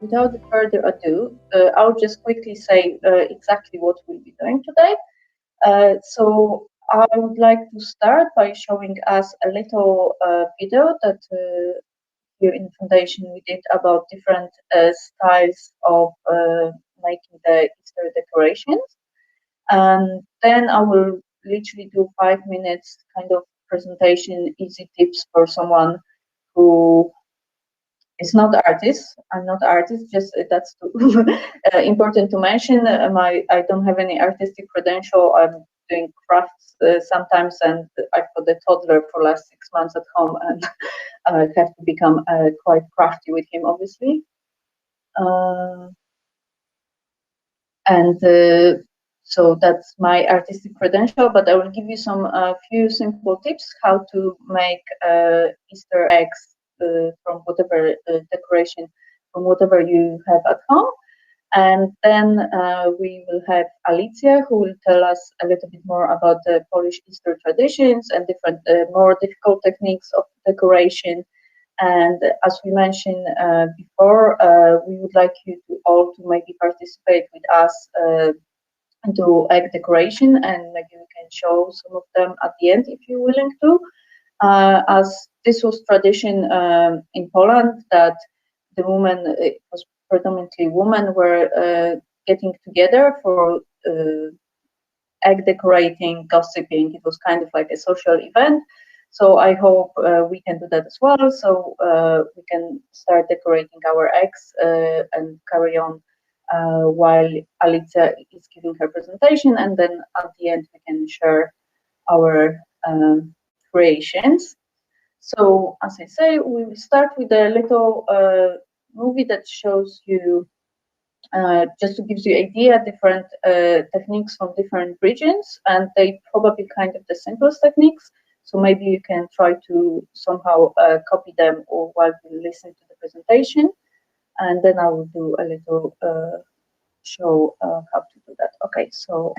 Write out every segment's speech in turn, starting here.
without further ado, I'll just quickly say exactly what we'll be doing today. So I would like to start by showing us a little video that here in Foundation we did about different styles of making the Easter decorations. And then I will literally do 5 minutes kind of presentation, easy tips for someone who is not artist. I'm not artist, just that's too important to mention. I don't have any artistic credential. I'm doing crafts sometimes, and I've got a toddler for last 6 months at home, and I have to become quite crafty with him, obviously. So that's my artistic credential, but I will give you some few simple tips how to make Easter eggs from whatever decoration, from whatever you have at home. And then we will have Alicja, who will tell us a little bit more about the Polish Easter traditions and different more difficult techniques of decoration. And as we mentioned before, we would like you to all to maybe participate with us do egg decoration, and maybe we can show some of them at the end if you're willing to. As this was tradition in Poland, that the women, it was predominantly women, were getting together for egg decorating, gossiping. It was kind of like a social event. So I hope we can do that as well. So we can start decorating our eggs and carry on while Alicja is giving her presentation, and then at the end we can share our creations. So as I say, we will start with a little movie that shows you, just to give you an idea, different techniques from different regions, and they probably kind of the simplest techniques. So maybe you can try to somehow copy them or while we listen to the presentation. And then I will do a little show how to do that. Okay, so.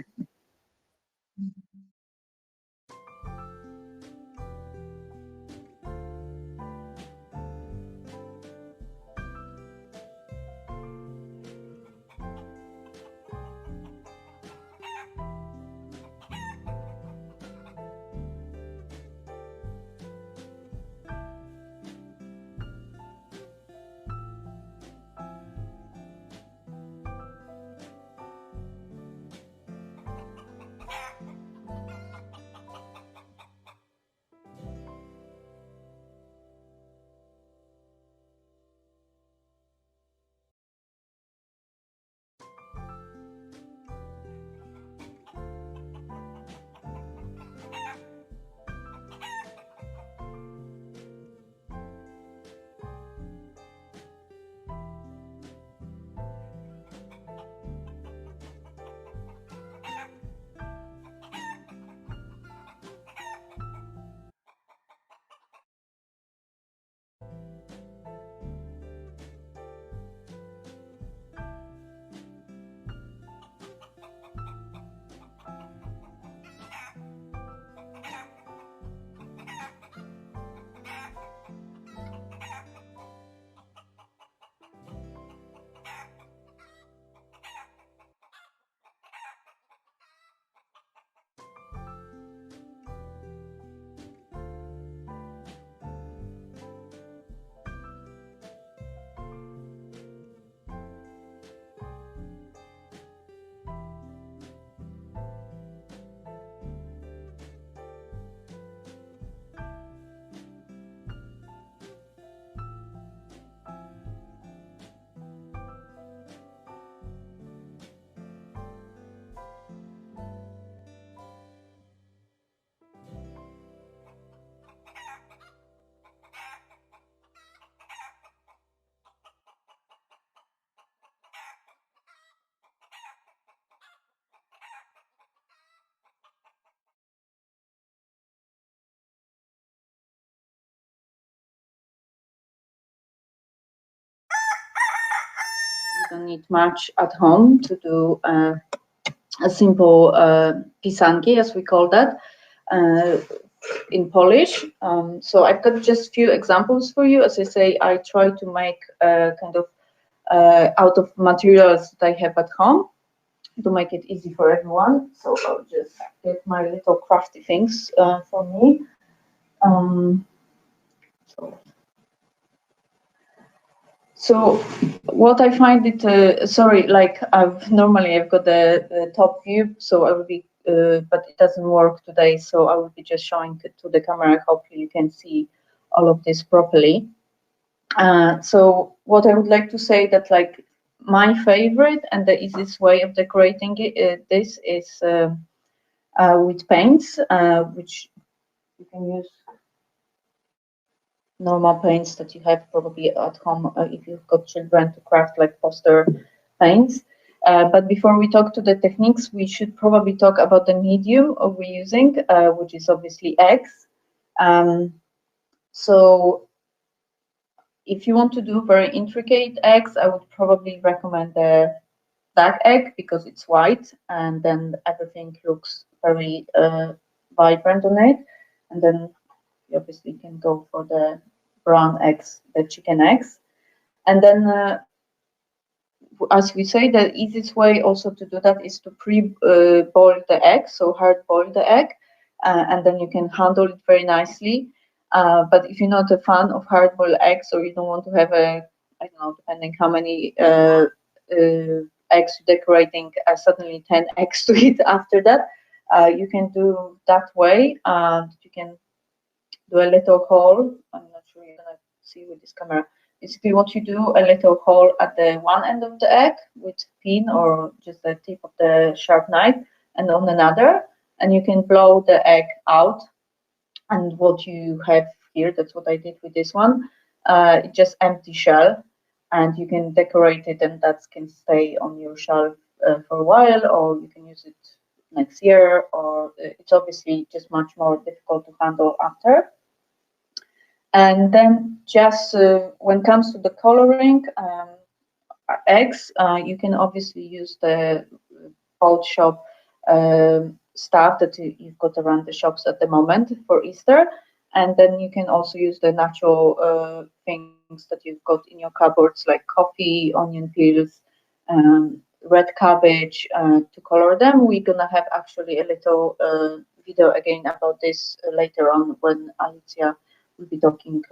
You don't need much at home to do a simple Pisangki, as we call that. in Polish. So I've got just few examples for you. As I say, I try to make kind of out of materials that I have at home to make it easy for everyone. So I'll just get my little crafty things for me. So what I find it, sorry, like normally I've got the top view, so I will be, but it doesn't work today, so I will be just showing it to the camera. Hopefully you can see all of this properly. So what I would like to say that like my favorite and the easiest way of decorating this is with paints, which you can use normal paints that you have probably at home if you've got children to craft like poster paints. But before we talk to the techniques, we should probably talk about the medium we're using, which is obviously eggs. So if you want to do very intricate eggs, I would probably recommend the dark egg because it's white and then everything looks very vibrant on it. And then you obviously can go for the brown eggs, the chicken eggs. And then, as we say, the easiest way also to do that is to pre-boil the egg, so hard boil the egg, and then you can handle it very nicely. But if you're not a fan of hard-boiled eggs, or you don't want to have a, I don't know, depending how many eggs you're decorating, suddenly 10 eggs to eat after that, you can do that way. You can do a little hole. I'm not sure you're gonna see with this camera. Basically, what you do, a little hole at the one end of the egg with pin or just the tip of the sharp knife, and on another, and you can blow the egg out. And what you have here, that's what I did with this one, just empty shell, and you can decorate it, and that can stay on your shelf for a while, or you can use it next year, or it's obviously just much more difficult to handle after. And then just when it comes to the coloring eggs, you can obviously use the boat shop stuff that you've got around the shops at the moment for Easter. And then you can also use the natural things that you've got in your cupboards, like coffee, onion peels, red cabbage, to color them. We're gonna have actually a little video again about this later on when Alicja will be talking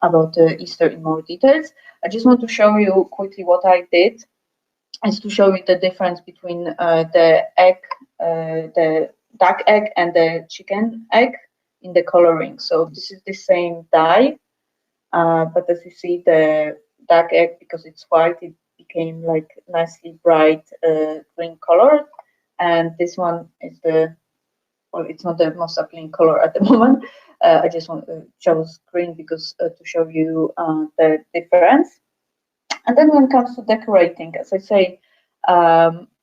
about Easter in more details. I just want to show you quickly what I did, is to show you the difference between the egg, the duck egg and the chicken egg in the coloring. So this is the same dye, but as you see, the duck egg, because it's white, it became like nicely bright green color, and this one is the, well, it's not the most appealing color at the moment. I just want to chose green because to show you the difference. And then when it comes to decorating, as I say,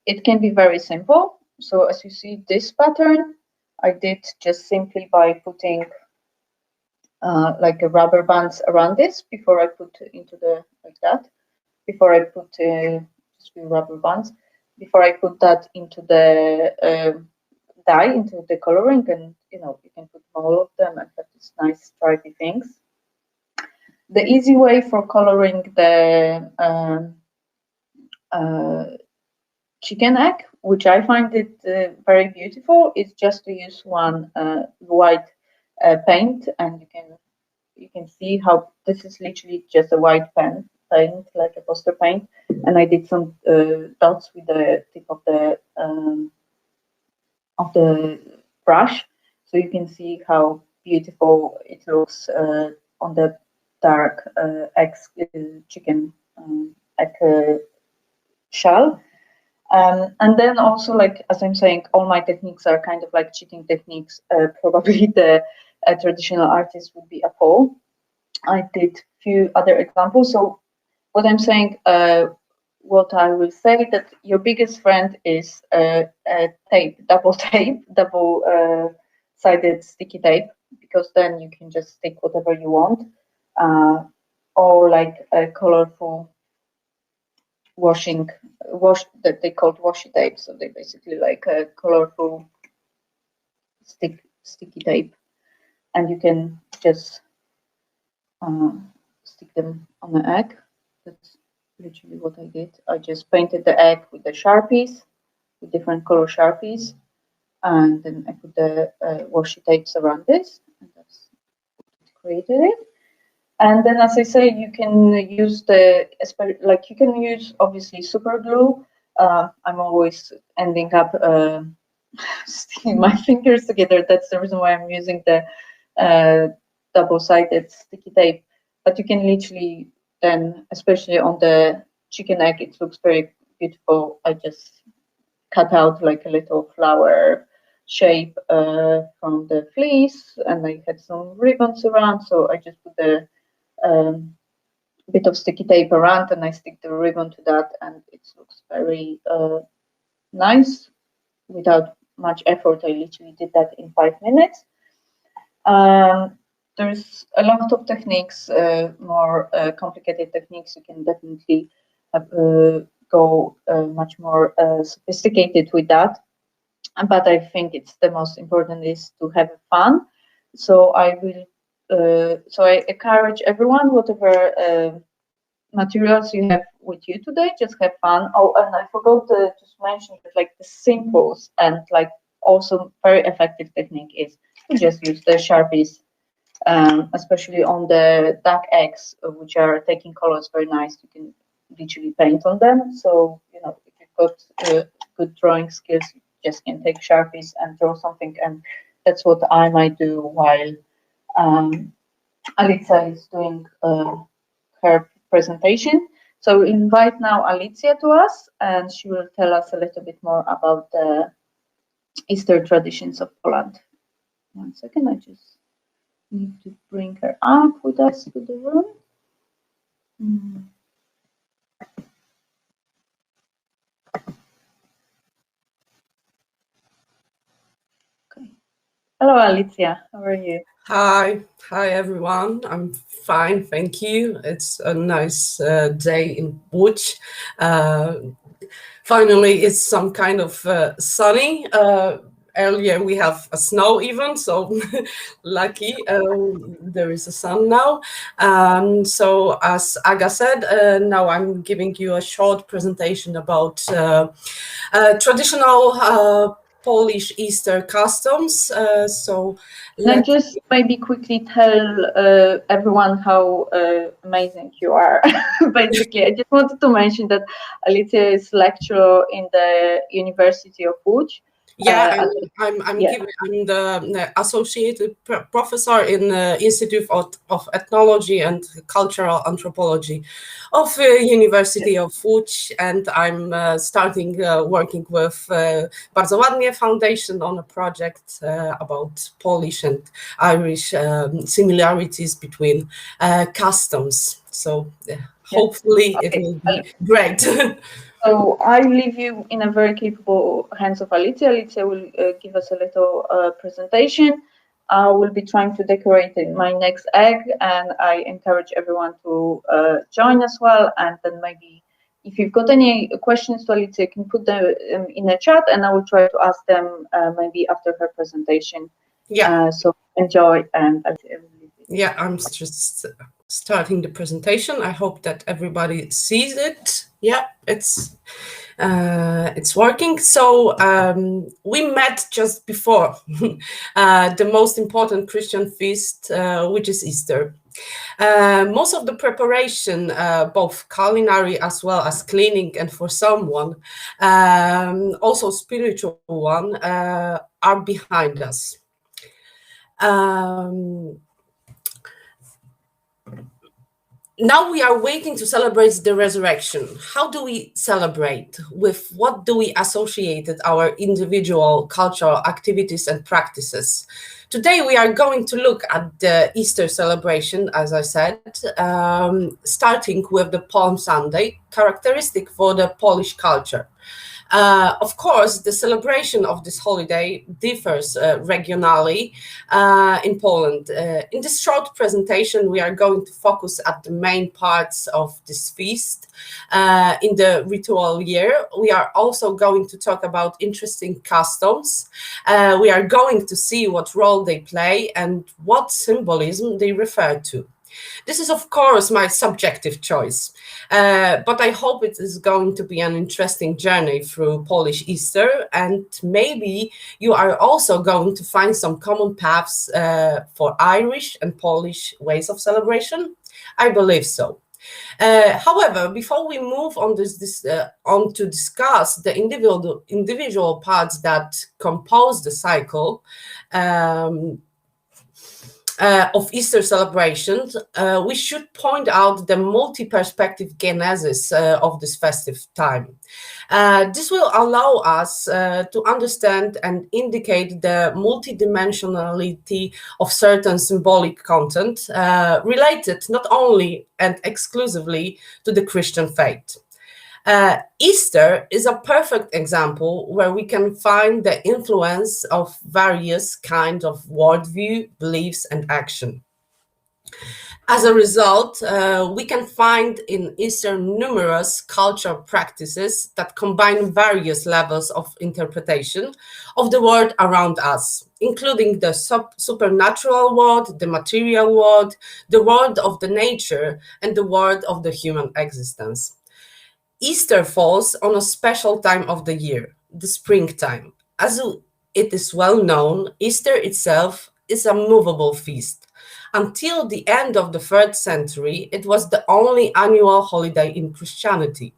it can be very simple. So as you see this pattern, I did just simply by putting like a rubber bands around this before I put into the, like that, before I put just few rubber bands, before I put that into the dye, into the coloring, and you know, you can put all of them and have these nice stripy things. The easy way for coloring the chicken egg, which I find it very beautiful, is just to use one white paint, and you can see how this is literally just a white paint, like a poster paint, and I did some dots with the tip of the brush, so you can see how beautiful it looks on the dark chicken egg shell. And then also, like as I'm saying, all my techniques are kind of like cheating techniques. Probably the traditional artist would be a pole. I did few other examples. So what I'm saying, what I will say, that your biggest friend is tape, double sided sticky tape, because then you can just stick whatever you want, or like a colorful wash that they called washi tape. So they basically like a colorful sticky tape, and you can just stick them on the egg. That's literally what I did. I just painted the egg with the Sharpies, with different color Sharpies, and then I put the washi tapes around this, and that's created it. And then, as I say, you can use you can use obviously super glue. I'm always ending up sticking my fingers together. That's the reason why I'm using the double-sided sticky tape. But you can literally then, especially on the chicken egg, it looks very beautiful. I just cut out like a little flower shape from the fleece, and I had some ribbons around, so I just put the bit of sticky tape around, and I stick the ribbon to that, and it looks very nice without much effort. I literally did that in 5 minutes. There's a lot of techniques, more complicated techniques. You can definitely go much more sophisticated with that. But I think it's the most important is to have fun. So I will. So I encourage everyone, whatever materials you have with you today, just have fun. Oh, and I forgot to just mention that, like, the simples and like also very effective technique is to just use the Sharpies, especially on the duck eggs, which are taking colors very nice. You can literally paint on them. So, you know, if you've got good drawing skills, you just can take Sharpies and draw something. And that's what I might do while Alicja is doing her presentation. So we invite now Alicja to us, and she will tell us a little bit more about the Easter traditions of Poland. 1 second, I just need to bring her up with us to the room. Okay. Hello, Alicja. How are you? Hi everyone. I'm fine, thank you. It's a nice day in Łódź. Finally, it's some kind of sunny. Earlier we have a snow even, so lucky there is a sun now. So as Aga said, now I'm giving you a short presentation about traditional Polish Easter customs. Can I just maybe quickly tell everyone how amazing you are? Basically, I just wanted to mention that Alicja is lecturer in the University of Lodz. Yeah, I'm the associated professor in the Institute of Ethnology and Cultural Anthropology of University of Lodz, and I'm starting working with Bardzo Ładnie Foundation on a project about Polish and Irish similarities between customs. So hopefully it will be great. So I leave you in a very capable hands of Alicja. Alicja will give us a little presentation. I will be trying to decorate my next egg, and I encourage everyone to join as well. And then maybe if you've got any questions to Alicja, you can put them in the chat, and I will try to ask them maybe after her presentation. Yeah. So enjoy, and yeah, I'm just starting the presentation. I hope that everybody sees it. Yeah, it's working. So we met just before the most important Christian feast, which is Easter. Most of the preparation, both culinary as well as cleaning, and for someone also spiritual one, are behind us. Now we are waiting to celebrate the resurrection. How do we celebrate? With what do we associate our individual cultural activities and practices? Today we are going to look at the Easter celebration, as I said, starting with the Palm Sunday. characteristic for the Polish culture. Of course, the celebration of this holiday differs regionally in Poland. In this short presentation, we are going to focus at the main parts of this feast in the ritual year. We are also going to talk about interesting customs. We are going to see what role they play and what symbolism they refer to. This is, of course, my subjective choice, but I hope it is going to be an interesting journey through Polish Easter, and maybe you are also going to find some common paths for Irish and Polish ways of celebration. I believe so. However, before we move on on to discuss the individual parts that compose the cycle, of Easter celebrations, we should point out the multi-perspective genesis of this festive time. This will allow us to understand and indicate the multidimensionality of certain symbolic content related not only and exclusively to the Christian faith. Easter is a perfect example where we can find the influence of various kinds of worldview, beliefs, and action. As a result, we can find in Easter numerous cultural practices that combine various levels of interpretation of the world around us, including the supernatural world, the material world, the world of the nature, and the world of the human existence. Easter falls on a special time of the year, the springtime. As it is well known, Easter itself is a movable feast. Until the end of the 3rd century, it was the only annual holiday in Christianity.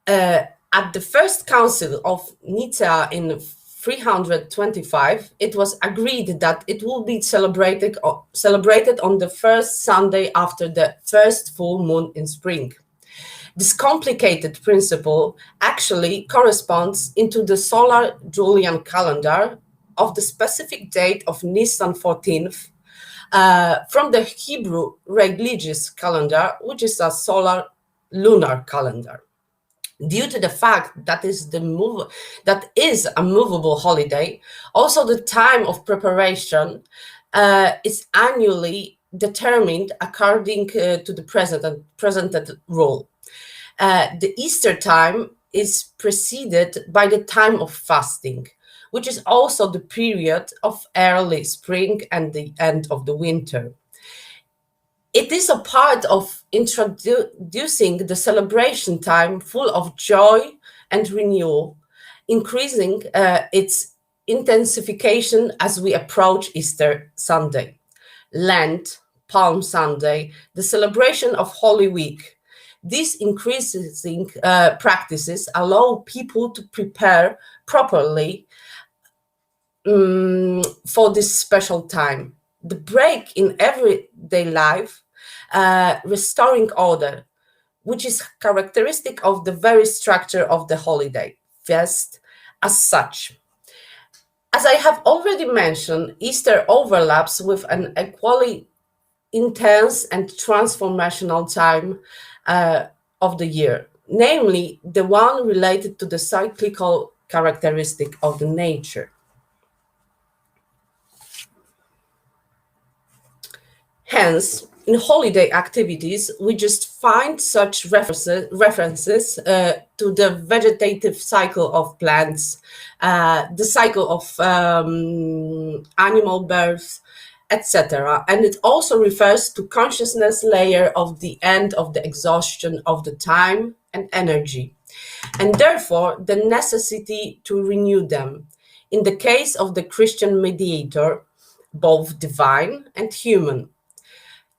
At the First Council of Nicaea in 325, it was agreed that it will be celebrated on the first Sunday after the first full moon in spring. This complicated principle actually corresponds into the solar Julian calendar of the specific date of Nisan 14th from the Hebrew religious calendar, which is a solar lunar calendar. Due to the fact that is a movable holiday, also the time of preparation is annually determined according to the presented rule. The Easter time is preceded by the time of fasting, which is also the period of early spring and the end of the winter. It is a part of introducing the celebration time full of joy and renewal, increasing its intensification as we approach Easter Sunday, Lent, Palm Sunday, the celebration of Holy Week. These increasing practices allow people to prepare properly for this special time. The break in everyday life, restoring order, which is characteristic of the very structure of the holiday fest as such. As I have already mentioned, Easter overlaps with an equally intense and transformational time of the year, namely the one related to the cyclical characteristic of the nature. Hence, in holiday activities, we just find such references to the vegetative cycle of plants, the cycle of animal birth, etc. And it also refers to consciousness layer of the end of the exhaustion of the time and energy, and therefore the necessity to renew them. In the case of the Christian mediator, both divine and human.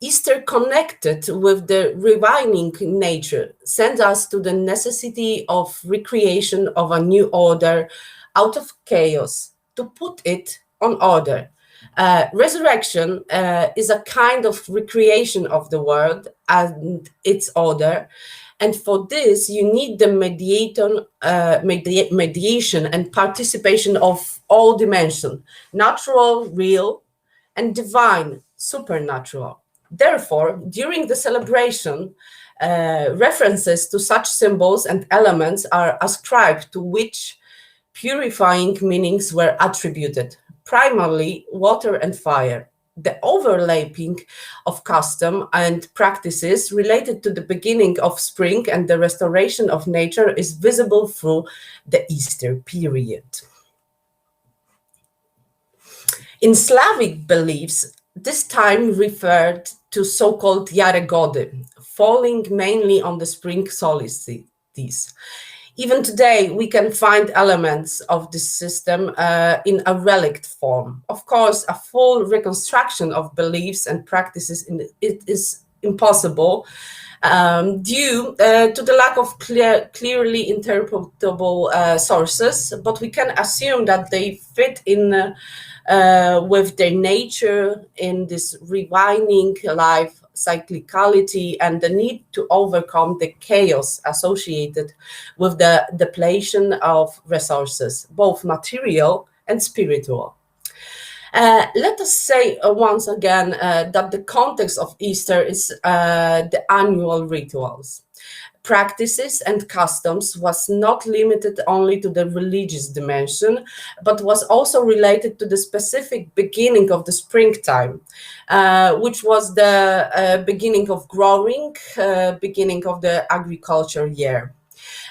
Easter, connected with the reviving nature, sends us to the necessity of recreation of a new order out of chaos, to put it on order. Resurrection is a kind of recreation of the world and its order, and for this you need the mediation and participation of all dimensions, natural, real, and divine, supernatural. Therefore, during the celebration, references to such symbols and elements are ascribed to which purifying meanings were attributed, primarily water and fire. The overlapping of custom and practices related to the beginning of spring and the restoration of nature is visible through the Easter period. In Slavic beliefs, this time referred to so-called Jare Gody, falling mainly on the spring solstice. Even today, we can find elements of this system in a relict form. Of course, a full reconstruction of beliefs and practices it is impossible due to the lack of clearly interpretable sources, but we can assume that they fit in with their nature in this rewinding life cyclicality and the need to overcome the chaos associated with the depletion of resources, both material and spiritual. Let us say once again that the context of Easter is the annual rituals. Practices and customs was not limited only to the religious dimension, but was also related to the specific beginning of the springtime, which was the beginning of growing, beginning of the agriculture year.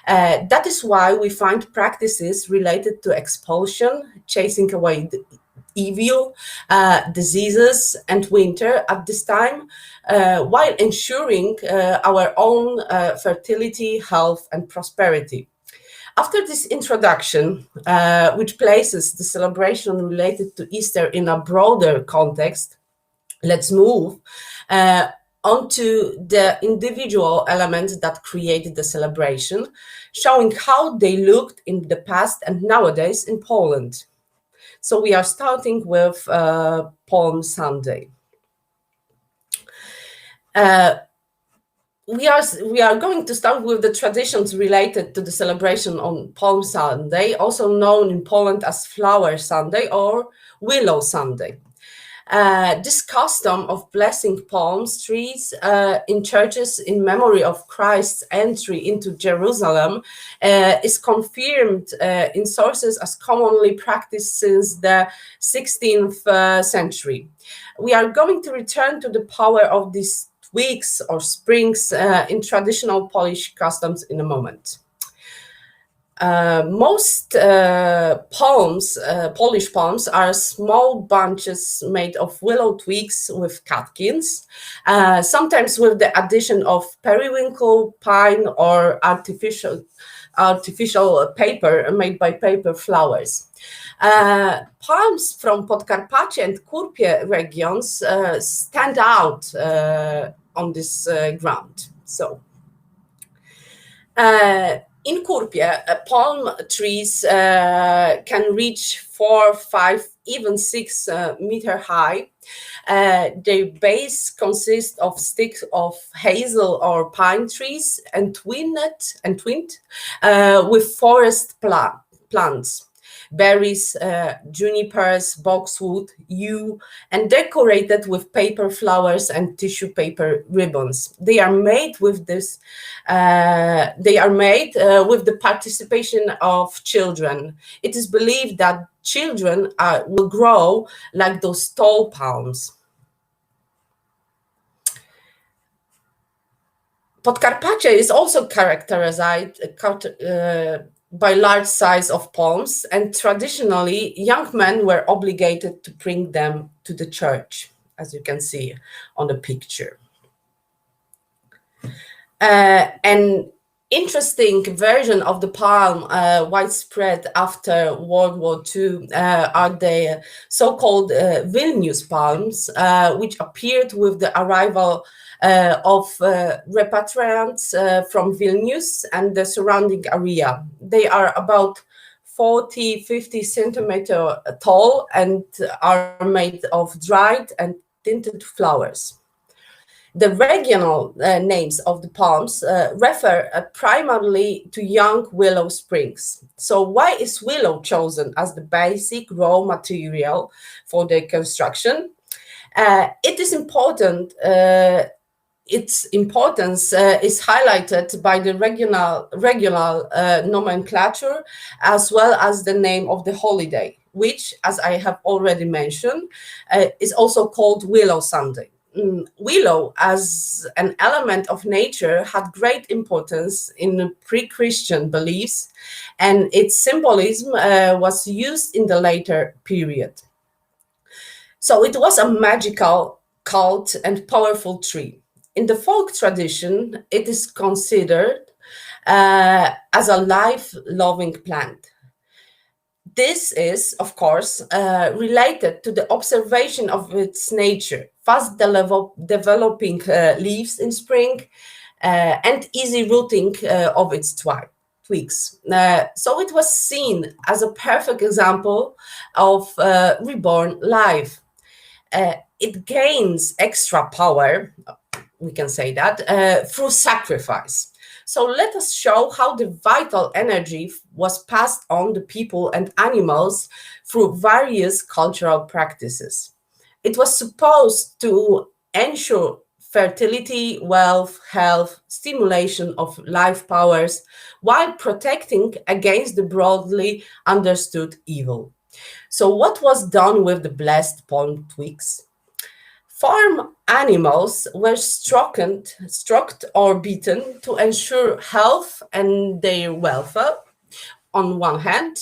That is why we find practices related to expulsion, chasing away the evil, diseases, and winter at this time, while ensuring our own fertility, health, and prosperity. After this introduction, which places the celebration related to Easter in a broader context, let's move onto the individual elements that created the celebration, showing how they looked in the past and nowadays in Poland. So we are starting with Palm Sunday. We are going to start with the traditions related to the celebration on Palm Sunday, also known in Poland as Flower Sunday or Willow Sunday. This custom of blessing palm trees in churches in memory of Christ's entry into Jerusalem is confirmed in sources as commonly practiced since the 16th century. We are going to return to the power of these twigs or springs in traditional Polish customs in a moment. Most Polish palms are small bunches made of willow twigs with catkins, sometimes with the addition of periwinkle, pine, or artificial paper made by paper flowers. Palms from Podkarpacie and Kurpie regions stand out on this ground. So. In Kurpie, palm trees can reach 4, 5, even 6 meter high. Their base consists of sticks of hazel or pine trees and twinned with forest plants. Berries, junipers, boxwood, yew, and decorated with paper flowers and tissue paper ribbons. They are made with this. They are made with the participation of children. It is believed that children will grow like those tall palms. Podkarpacie is also characterized by large size of palms, and traditionally young men were obligated to bring them to the church, as you can see on the picture. An interesting version of the palm widespread after World War II are the so-called Vilnius palms, which appeared with the arrival of repatriants from Vilnius and the surrounding area. They are about 40-50 centimeters tall and are made of dried and tinted flowers. The regional names of the palms refer primarily to young willow springs. So why is willow chosen as the basic raw material for their construction? It is important. Its importance is highlighted by the regional nomenclature, as well as the name of the holiday, which, as I have already mentioned, is also called Willow Sunday. Willow, as an element of nature, had great importance in pre-Christian beliefs, and its symbolism was used in the later period. So it was a magical, cult, and powerful tree. In the folk tradition, it is considered as a life-loving plant. This is, of course, related to the observation of its nature, fast developing leaves in spring and easy rooting of its twigs. So it was seen as a perfect example of reborn life. It gains extra power, we can say that, through sacrifice. So let us show how the vital energy was passed on to people and animals through various cultural practices. It was supposed to ensure fertility, wealth, health, stimulation of life powers, while protecting against the broadly understood evil. So what was done with the blessed palm twigs? Farm animals were struck or beaten to ensure health and their welfare. On one hand,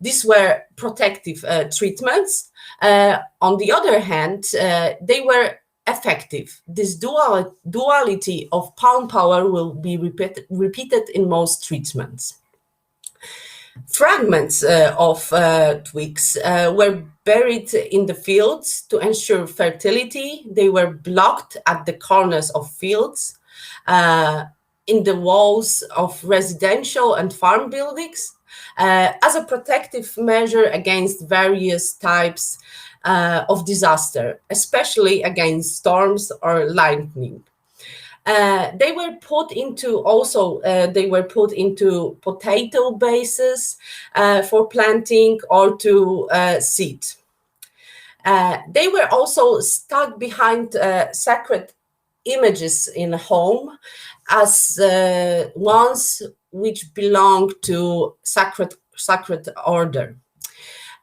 these were protective treatments. On the other hand, they were effective. This duality of palm power will be repeated in most treatments. Fragments of twigs were buried in the fields to ensure fertility. They were blocked at the corners of fields, in the walls of residential and farm buildings, as a protective measure against various types of disaster, especially against storms or lightning. They were put into potato bases for planting or to seed. They were also stuck behind sacred images in home as ones which belonged to sacred order.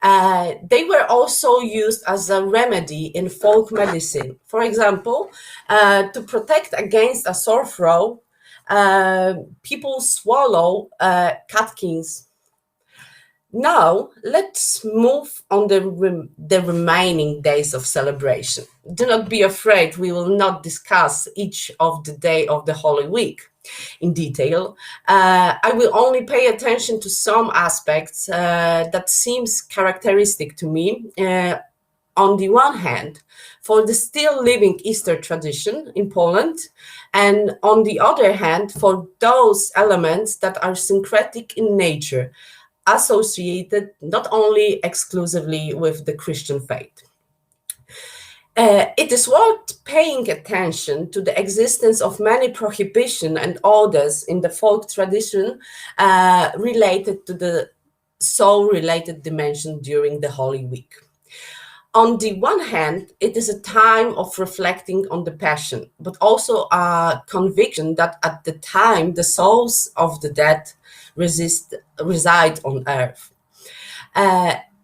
They were also used as a remedy in folk medicine. For example, to protect against a sore throat, people swallow catkins. Now, let's move on the remaining days of celebration. Do not be afraid, we will not discuss each of the day of the Holy Week in detail. I will only pay attention to some aspects that seems characteristic to me. On the one hand, for the still living Easter tradition in Poland, and on the other hand, for those elements that are syncretic in nature, associated not only exclusively with the Christian faith. It is worth paying attention to the existence of many prohibitions and orders in the folk tradition related to the soul-related dimension during the Holy Week. On the one hand, it is a time of reflecting on the Passion, but also a conviction that at the time the souls of the dead reside on earth.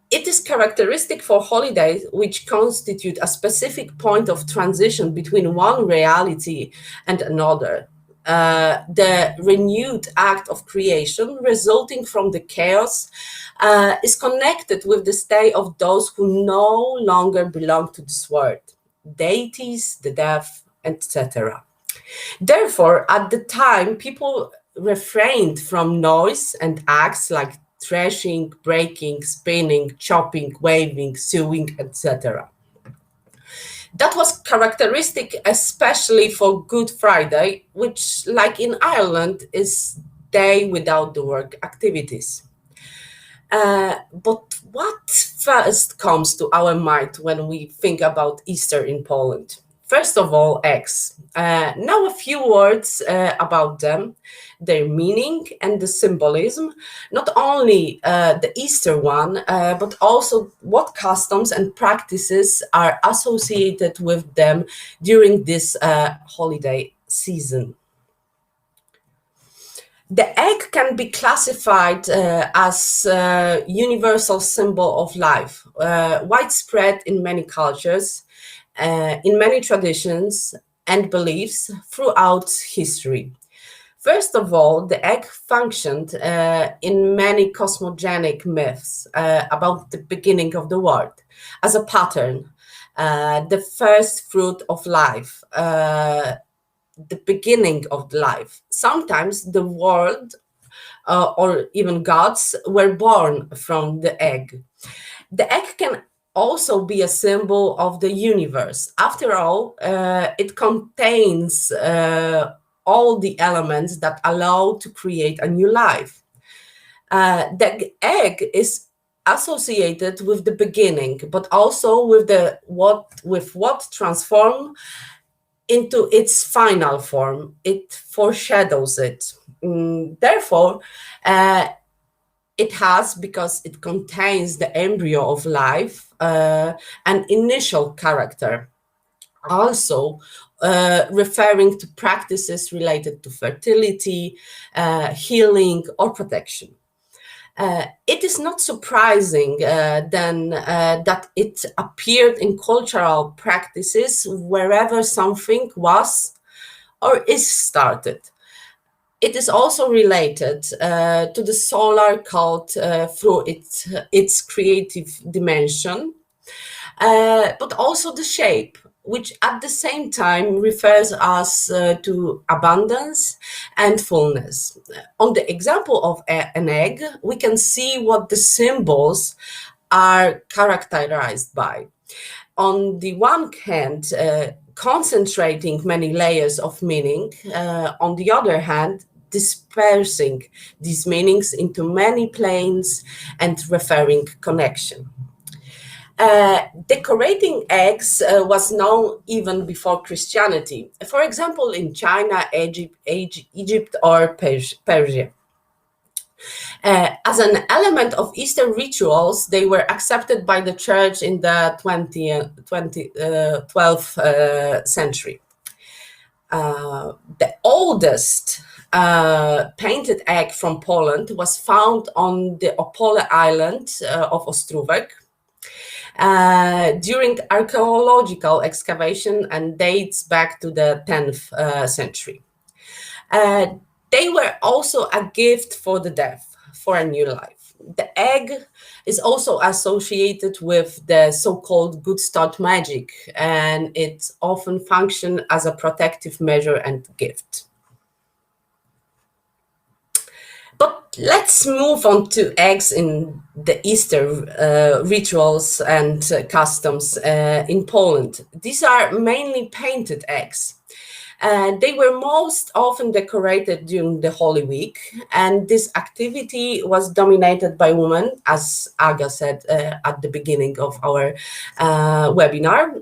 It is characteristic for holidays which constitute a specific point of transition between one reality and another. The renewed act of creation resulting from the chaos is connected with the state of those who no longer belong to this world, deities, the dead, etc. Therefore, at the time, people refrained from noise and acts like threshing, breaking, spinning, chopping, waving, sewing, etc. That was characteristic especially for Good Friday, which, like in Ireland, is day without the work activities. But what first comes to our mind when we think about Easter in Poland? First of all, eggs. Now a few words about them, their meaning and the symbolism, not only the Easter one, but also what customs and practices are associated with them during this holiday season. The egg can be classified as a universal symbol of life, widespread in many cultures, in many traditions and beliefs throughout history. First of all, the egg functioned in many cosmogonic myths about the beginning of the world as a pattern, the first fruit of life, the beginning of life. Sometimes the world or even gods were born from the egg. The egg can also be a symbol of the universe. After all, it contains all the elements that allow to create a new life. The egg is associated with the beginning, but also with what transform into its final form. It foreshadows it. Therefore, it has, because it contains the embryo of life, an initial character, also referring to practices related to fertility, healing, or protection. It is not surprising then that it appeared in cultural practices wherever something was or is started. It is also related to the solar cult through its creative dimension, but also the shape, which at the same time refers us to abundance and fullness. On the example of an egg, we can see what the symbols are characterized by. On the one hand, concentrating many layers of meaning, on the other hand, dispersing these meanings into many planes and referring connection. Decorating eggs was known even before Christianity, for example, in China, Egypt or Persia. As an element of Easter rituals, they were accepted by the church in the 12th century. The oldest painted egg from Poland was found on the Opole island of Ostrówek during archaeological excavation and dates back to the 10th century. They were also a gift for the deaf, for a new life. The egg is also associated with the so-called good start magic, and it often functions as a protective measure and gift. But let's move on to eggs in the Easter rituals and customs in Poland. These are mainly painted eggs. They were most often decorated during the Holy Week, and this activity was dominated by women, as Aga said at the beginning of our webinar.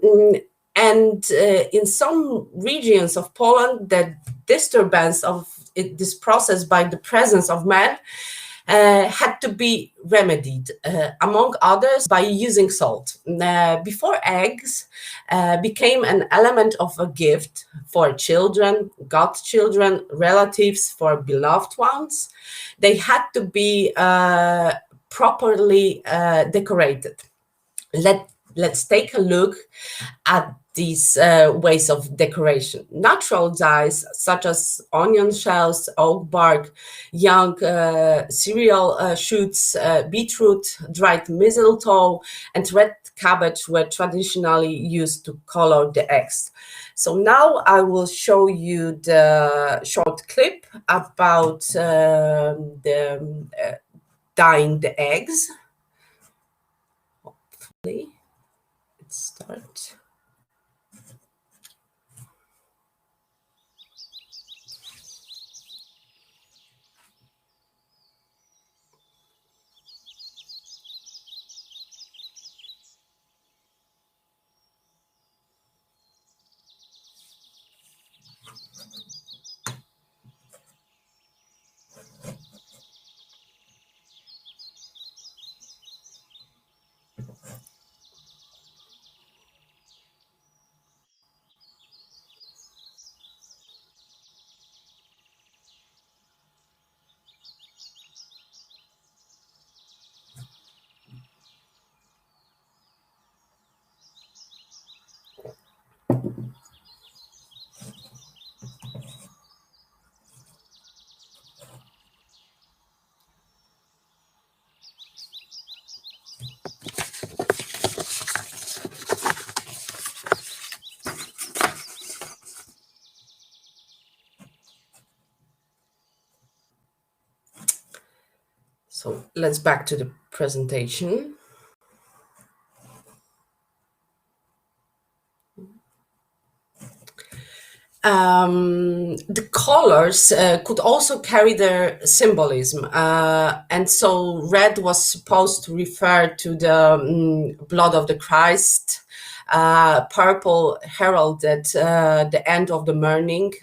And in some regions of Poland, the disturbance of this process by the presence of men had to be remedied, among others, by using salt. Before eggs became an element of a gift for children, godchildren, relatives, for beloved ones, they had to be properly decorated. Let's take a look at these ways of decoration. Natural dyes such as onion shells, oak bark, young cereal shoots, beetroot, dried mistletoe, and red cabbage were traditionally used to color the eggs. So now I will show you the short clip about dyeing the eggs. Hopefully it starts. So let's back to the presentation. The colors could also carry their symbolism, and so red was supposed to refer to the blood of the Christ. Purple heralded the end of the mourning.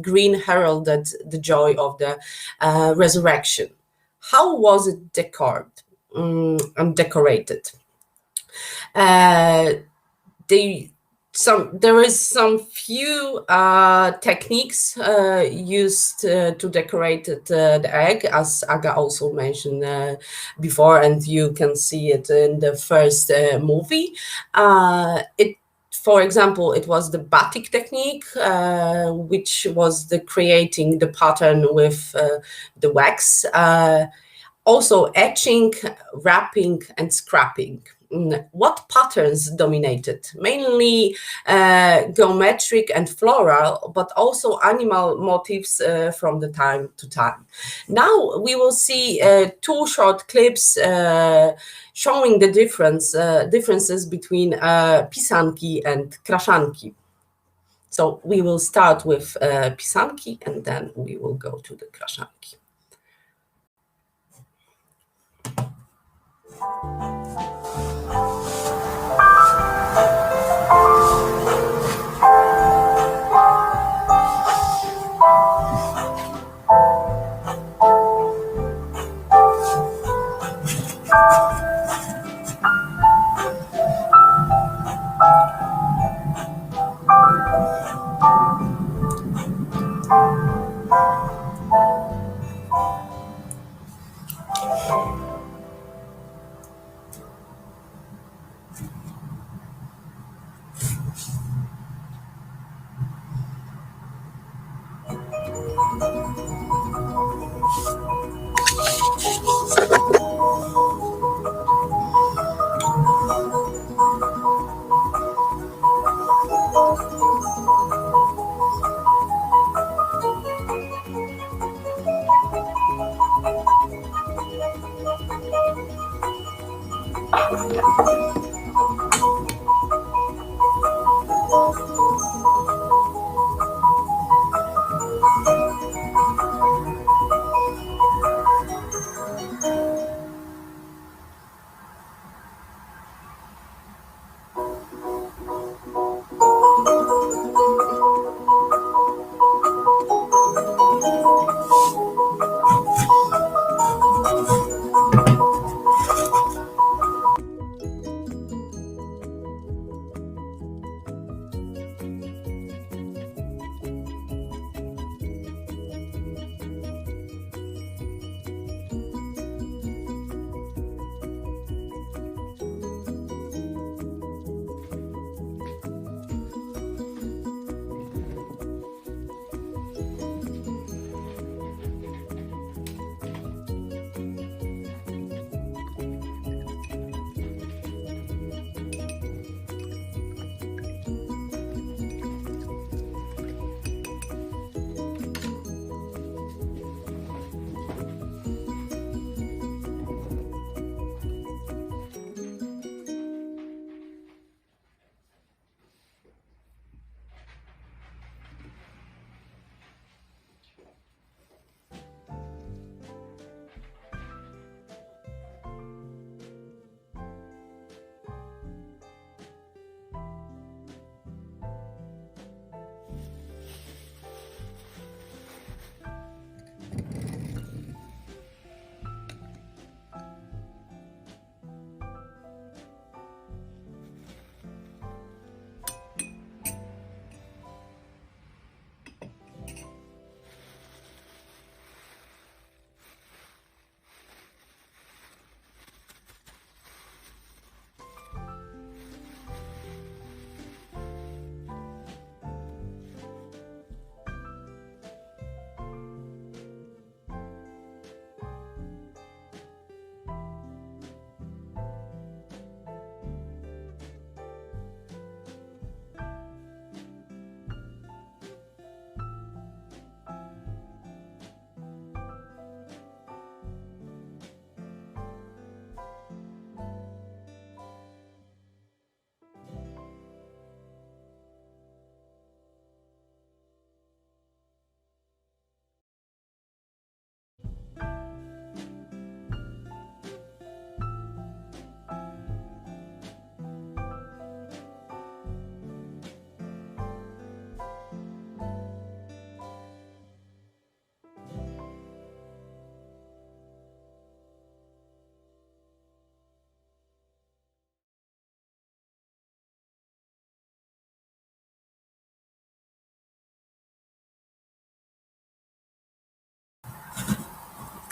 Green heralded the joy of the resurrection. How was it decorated and decorated? There is some few techniques used to decorate the egg, as Aga also mentioned before, and you can see it in the first movie. For example, it was the batik technique, which was the creating the pattern with the wax. Also etching, wrapping, and scrapping. What patterns dominated? Mainly geometric and floral, but also animal motifs from the time to time. Now we will see 2 short clips showing the differences between Pisangki and Kraszanki. So we will start with Pisangki and then we will go to the Kraszanki.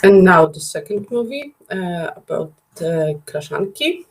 And now the second movie about Kraszanki.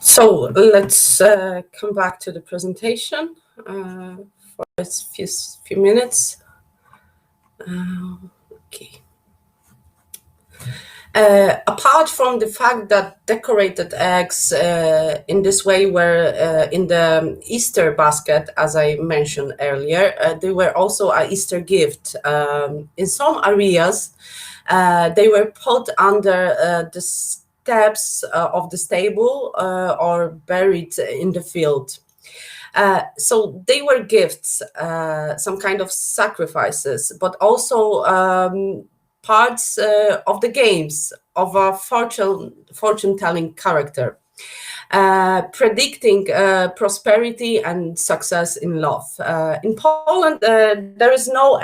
So let's come back to the presentation for a few minutes. Okay. Apart from the fact that decorated eggs in this way were in the Easter basket, as I mentioned earlier, they were also an Easter gift. In some areas, they were put under the steps of the stable or buried in the field. So they were gifts, some kind of sacrifices, but also parts of the games of a fortune-telling character, predicting prosperity and success in love. In Poland, there is no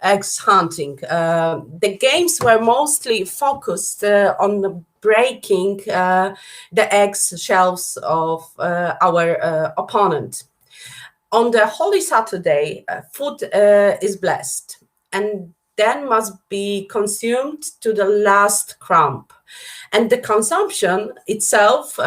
eggs hunting. The games were mostly focused on breaking the egg shells of our opponent. On the Holy Saturday, food is blessed and then must be consumed to the last crumb. And the consumption itself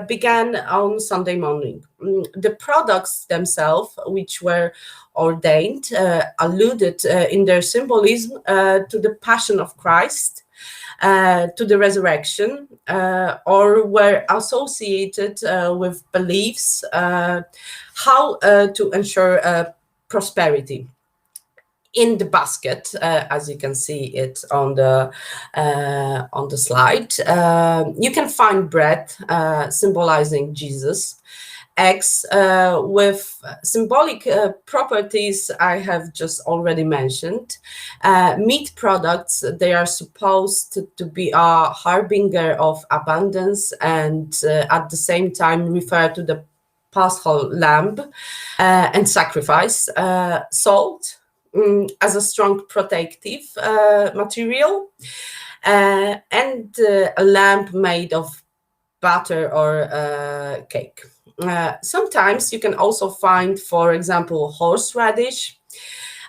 began on Sunday morning. The products themselves, which were ordained, alluded in their symbolism to the Passion of Christ, to the resurrection, or were associated with beliefs how to ensure prosperity. In the basket, as you can see it on the slide, you can find bread symbolizing Jesus, eggs with symbolic properties I have just already mentioned, meat products. They are supposed to be a harbinger of abundance and at the same time refer to the Paschal lamb and sacrifice. Salt, as a strong protective material, and a lamp made of butter or cake. Sometimes you can also find, for example, horseradish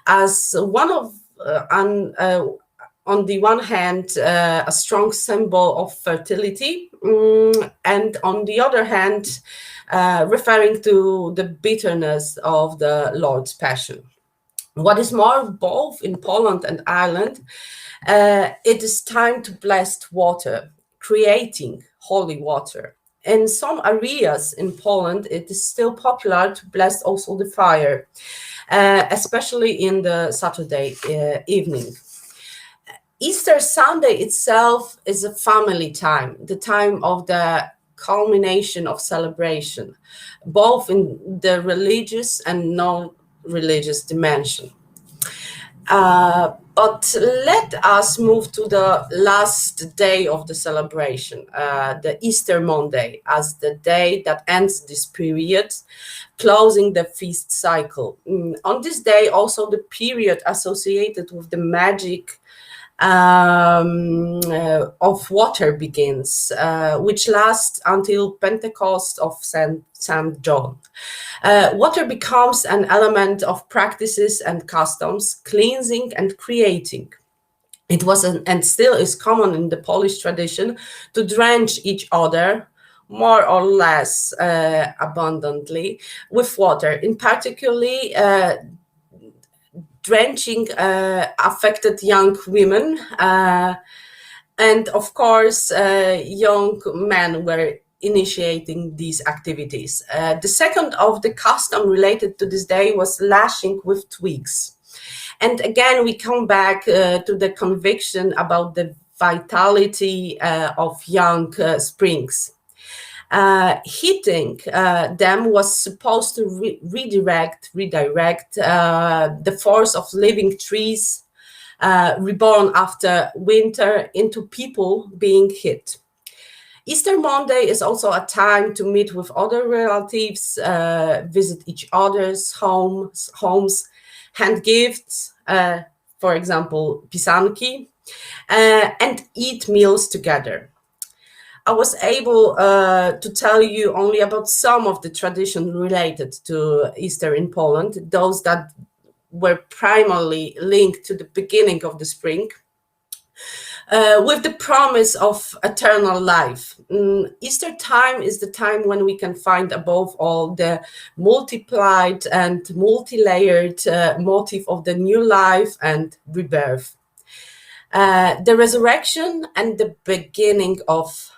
as one of on the one hand, a strong symbol of fertility, and on the other hand, referring to the bitterness of the Lord's Passion. What is more, both in Poland and Ireland, it is time to bless water, creating holy water. In some areas in Poland, it is still popular to bless also the fire, especially in the Saturday evening. Easter Sunday itself is a family time, the time of the culmination of celebration, both in the religious and non-religious dimension. But let us move to the last day of the celebration, the Easter Monday, as the day that ends this period, closing the feast cycle. On this day, also the period associated with the magic of water begins, which lasts until Pentecost of Saint John. Water becomes an element of practices and customs, cleansing and creating. It was and still is common in the Polish tradition to drench each other more or less abundantly with water. In particularly, drenching affected young women, and of course young men were initiating these activities. The second of the custom related to this day was lashing with twigs. And again, we come back to the conviction about the vitality of young springs. Hitting them was supposed to redirect the force of living trees reborn after winter into people being hit. Easter Monday is also a time to meet with other relatives, visit each other's homes, hand gifts, for example, Pisangki, and eat meals together. I was able to tell you only about some of the traditions related to Easter in Poland, those that were primarily linked to the beginning of the spring, with the promise of eternal life. Easter time is the time when we can find above all the multiplied and multi-layered motive of the new life and rebirth. The resurrection and the beginning of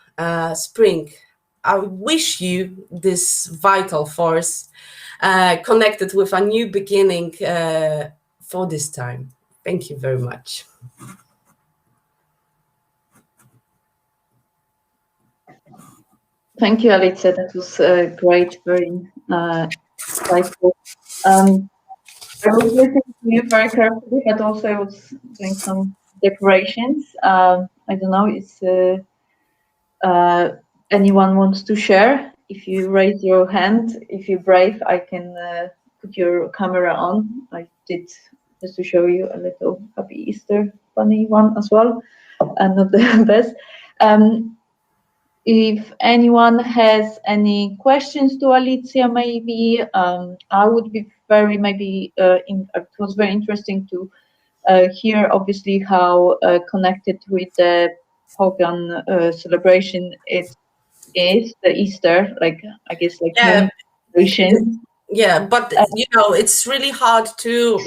spring. I wish you this vital force connected with a new beginning for this time. Thank you very much. Thank you, Alicja. That was great, very insightful. I was listening to you very carefully, but also I was doing some decorations. I don't know if anyone wants to share. If you raise your hand, if you're brave, I can put your camera on. I did just to show you a little Happy Easter bunny one as well, and not the best. If anyone has any questions to Alicja, maybe I would be very it was very interesting to hear obviously how connected with the pagan celebration it is, the Easter, like I guess like many celebrations. Yeah, but it's really hard to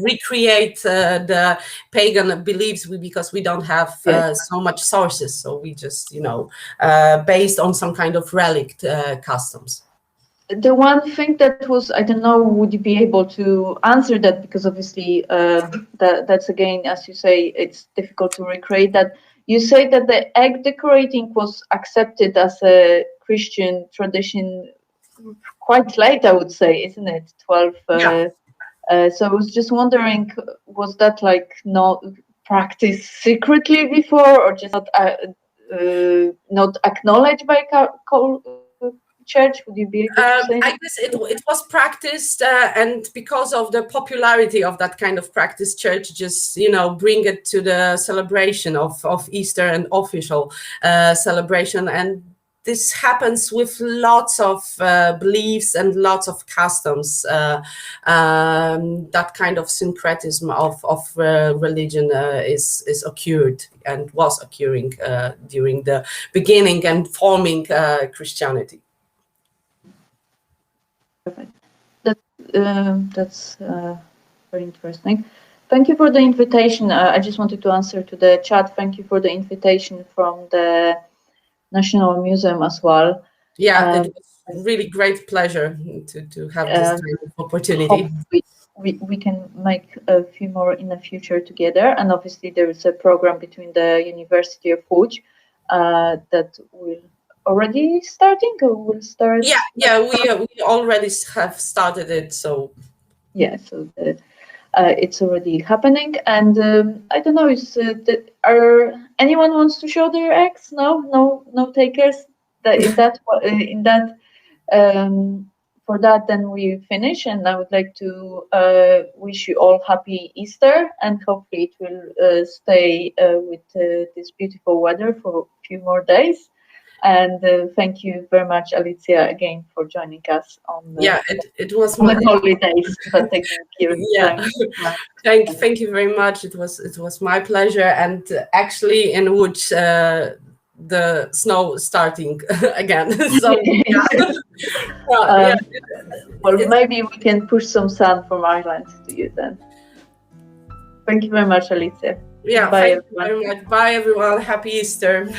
recreate the pagan beliefs because we don't have so much sources. So we just, based on some kind of relic customs. The one thing that was, I don't know, would you be able to answer that? Because obviously that's again, as you say, it's difficult to recreate that. You say that the egg decorating was accepted as a Christian tradition quite late, I would say, isn't it? 12. So I was just wondering, was that like not practiced secretly before, or just not acknowledged by church? Would you be able to say? I guess it was practiced, and because of the popularity of that kind of practice, church just bring it to the celebration of Easter and official celebration. And this happens with lots of beliefs and lots of customs. That kind of syncretism of religion is occurred and was occurring during the beginning and forming Christianity. Perfect. That's very interesting. Thank you for the invitation. I just wanted to answer to the chat. Thank you for the invitation from the National Museum as well. Yeah, it was really great pleasure to have this kind of opportunity. We can make a few more in the future together, and obviously there is a program between the University of Lodz that will already starting or will start. Yeah, we already have started it, so yeah, so it's already happening. And I don't know, are anyone wants to show their eggs? No takers. For that, then we finish, and I would like to wish you all happy Easter, and hopefully it will stay with this beautiful weather for a few more days. And thank you very much, Alicja, again for joining us on it was on the holidays. But taking care. Yeah, thank you very much. It was my pleasure, and actually in which the snow starting again. So well, maybe we can push some sun from Ireland to you then. Thank you very much, Alicja. Yeah, bye, thank you very much. Bye, everyone. Happy Easter.